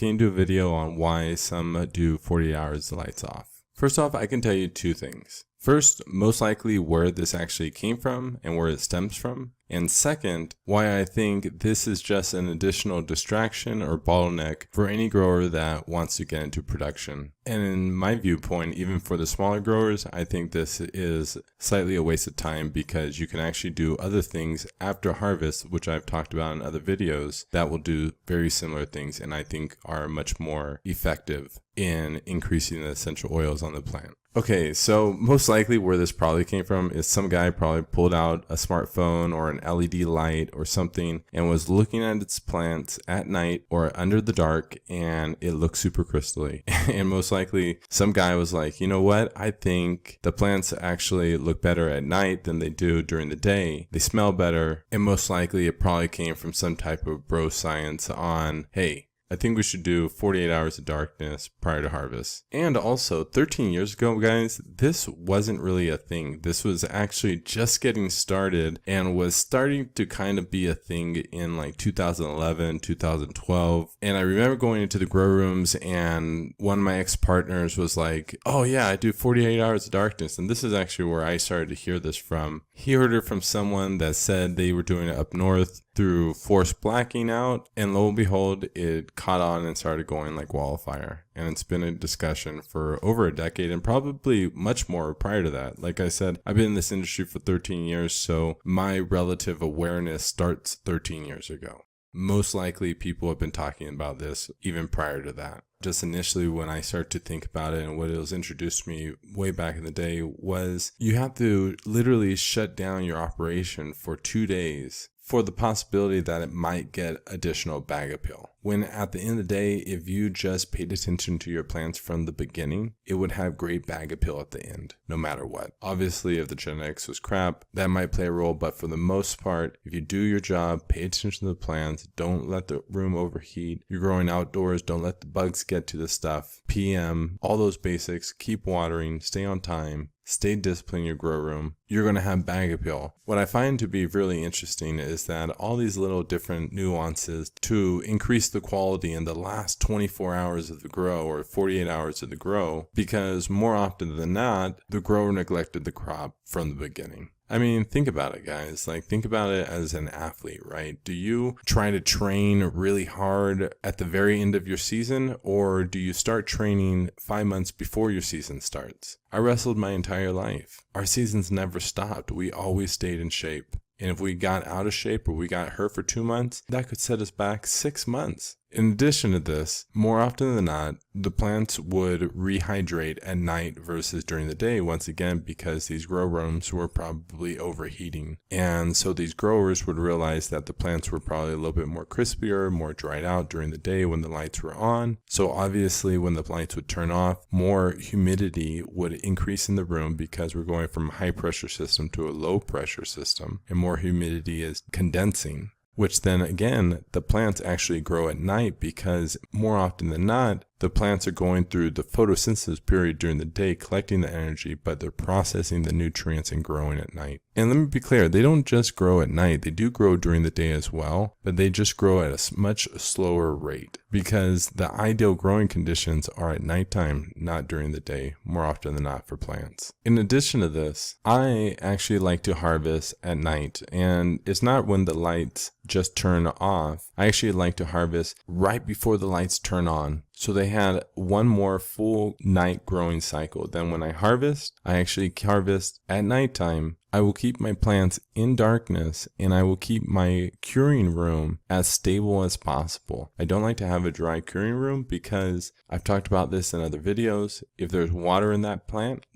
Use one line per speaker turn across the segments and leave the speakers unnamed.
can you do a video on why some do 48 hours lights off? First off, I can tell you two things. First, most likely where this actually came from and where it stems from. And second, why I think this is just an additional distraction or bottleneck for any grower that wants to get into production. And in my viewpoint, even for the smaller growers, I think this is slightly a waste of time because you can actually do other things after harvest, which I've talked about in other videos, that will do very similar things and I think are much more effective in increasing the essential oils on the plant. Okay, so most likely where this probably came from is some guy probably pulled out a smartphone or an LED light or something and was looking at its plants at night or under the dark and it looked super crystally. And most likely some guy was like, you know what, I think the plants actually look better at night than they do during the day. They smell better, and most likely it probably came from some type of bro science on, hey, I think we should do 48 hours of darkness prior to harvest. And also 13 years ago, guys, this wasn't really a thing. This was actually just getting started and was starting to kind of be a thing in like 2011, 2012. And I remember going into the grow rooms and one of my ex-partners was like, oh yeah, I do 48 hours of darkness. And this is actually where I started to hear this from. He heard it from someone that said they were doing it up north through forced blacking out, and lo and behold, it caught on and started going like wildfire. And it's been a discussion for over a decade and probably much more prior to that. Like I said, I've been in this industry for 13 years, so my relative awareness starts 13 years ago. Most likely people have been talking about this even prior to that. Just initially when I started to think about it and what it was introduced to me way back in the day was you have to literally shut down your operation for 2 days for the possibility that it might get additional bag appeal. When at the end of the day, if you just paid attention to your plants from the beginning, it would have great bag appeal at the end, no matter what. Obviously, if the genetics was crap, that might play a role, but for the most part, if you do your job, pay attention to the plants, don't let the room overheat, you're growing outdoors, don't let the bugs get to the stuff, PM, all those basics, keep watering, stay on time, stay disciplined in your grow room, you're going to have bag appeal. What I find to be really interesting is that all these little different nuances to increase the quality in the last 24 hours of the grow or 48 hours of the grow, because more often than not, the grower neglected the crop from the beginning. I mean, think about it, guys. Like, think about it as an athlete, right? Do you try to train really hard at the very end of your season, or do you start training 5 months before your season starts? I wrestled my entire life. Our seasons never stopped. We always stayed in shape. And if we got out of shape or we got hurt for 2 months, that could set us back 6 months. In addition to this, more often than not, the plants would rehydrate at night versus during the day, once again, because these grow rooms were probably overheating. And so these growers would realize that the plants were probably a little bit more crispier, more dried out during the day when the lights were on. So obviously when the lights would turn off, more humidity would increase in the room because we're going from a high pressure system to a low pressure system, and more humidity is condensing. Which then again, the plants actually grow at night because more often than not, the plants are going through the photosynthesis period during the day, collecting the energy, but they're processing the nutrients and growing at night. And let me be clear, they don't just grow at night. They do grow during the day as well, but they just grow at a much slower rate because the ideal growing conditions are at nighttime, not during the day, more often than not for plants. In addition to this, I actually like to harvest at night, and it's not when the lights just turn off. I actually like to harvest right before the lights turn on. So they had one more full night growing cycle. Then when I harvest, I actually harvest at nighttime. I will keep my plants in darkness and I will keep my curing room as stable as possible. I don't like to have a dry curing room because I've talked about this in other videos. If there's water in that plant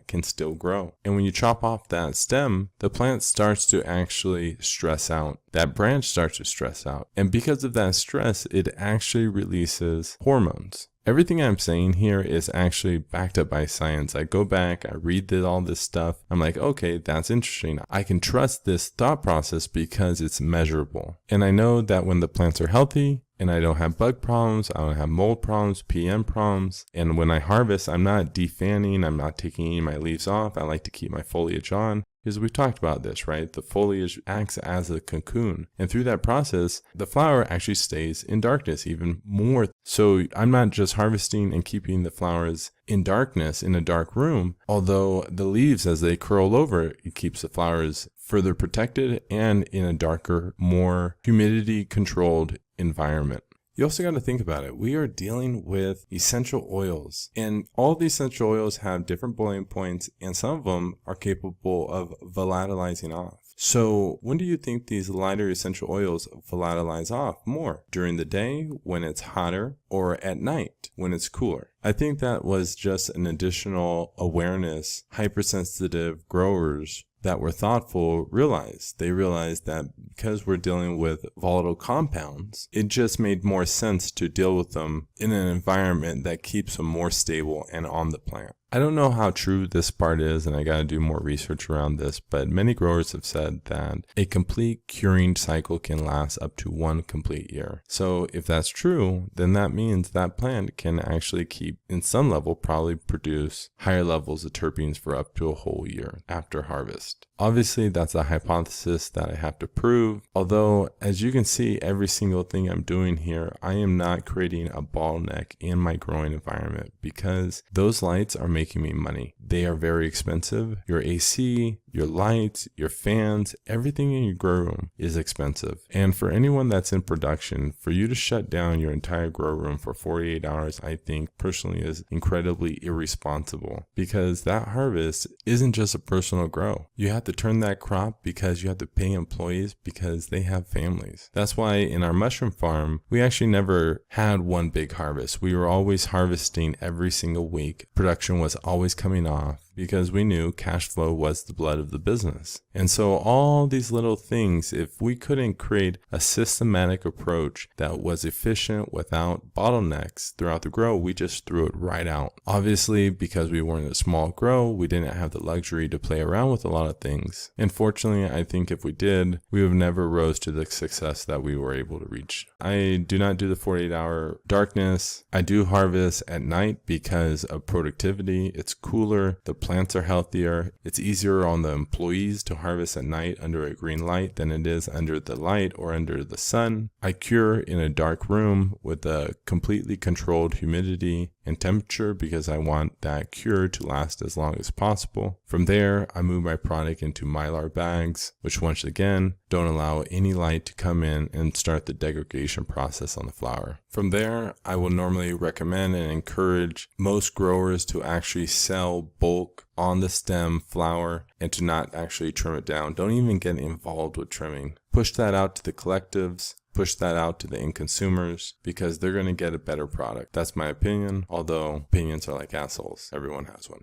can still grow. And when you chop off that stem, the plant starts to actually stress out. That branch starts to stress out. And because of that stress, it actually releases hormones. Everything I'm saying here is actually backed up by science. I go back, I read all this stuff. I'm like, okay, that's interesting. I can trust this thought process because it's measurable. And I know that when the plants are healthy and I don't have bug problems, I don't have mold problems, PM problems. And when I harvest, I'm not defanning, I'm not taking any of my leaves off. I like to keep my foliage on. Because we've talked about this, right? The foliage acts as a cocoon. And through that process, the flower actually stays in darkness even more. So I'm not just harvesting and keeping the flowers in darkness in a dark room, although the leaves, as they curl over, it keeps the flowers further protected and in a darker, more humidity controlled environment. You also got to think about it. We are dealing with essential oils, and all of these essential oils have different boiling points, and some of them are capable of volatilizing off. So when do you think these lighter essential oils volatilize off more? During the day when it's hotter, or at night when it's cooler? I think that was just an additional awareness hypersensitive growers that were thoughtful realized. They realized that because we're dealing with volatile compounds, it just made more sense to deal with them in an environment that keeps them more stable and on the plant. I don't know how true this part is, and I got to do more research around this, but many growers have said that a complete curing cycle can last up to 1 complete year. So if that's true, then that means that plant can actually keep, in some level, probably produce higher levels of terpenes for up to a whole year after harvest. Obviously, that's a hypothesis that I have to prove, although as you can see, every single thing I'm doing here, I am not creating a bottleneck in my growing environment because those lights are making me money. They are very expensive. Your AC, your lights, your fans, everything in your grow room is expensive. And for anyone that's in production, for you to shut down your entire grow room for 48 hours, I think personally is incredibly irresponsible because that harvest isn't just a personal grow. You have to turn that crop because you have to pay employees because they have families. That's why in our mushroom farm, we actually never had one big harvest. We were always harvesting every single week. Production was always coming off because we knew cash flow was the blood of the business. And so all these little things, if we couldn't create a systematic approach that was efficient without bottlenecks throughout the grow, we just threw it right out. Obviously, because we weren't a small grow, we didn't have the luxury to play around with a lot of things. And fortunately, I think if we did, we would have never rose to the success that we were able to reach. I do not do the 48-hour darkness. I do harvest at night because of productivity. It's cooler. The plants are healthier. It's easier on the employees to harvest at night under a green light than it is under the light or under the sun. I cure in a dark room with a completely controlled humidity and temperature because I want that cure to last as long as possible. From there, I move my product into Mylar bags, which once again don't allow any light to come in and start the degradation process on the flower. From there, I will normally recommend and encourage most growers to actually sell bulk on the stem flower and to not actually trim it down. Don't even get involved with trimming. Push that out to the collectives. Push that out to the end consumers because they're going to get a better product. That's my opinion, although opinions are like assholes. Everyone has one.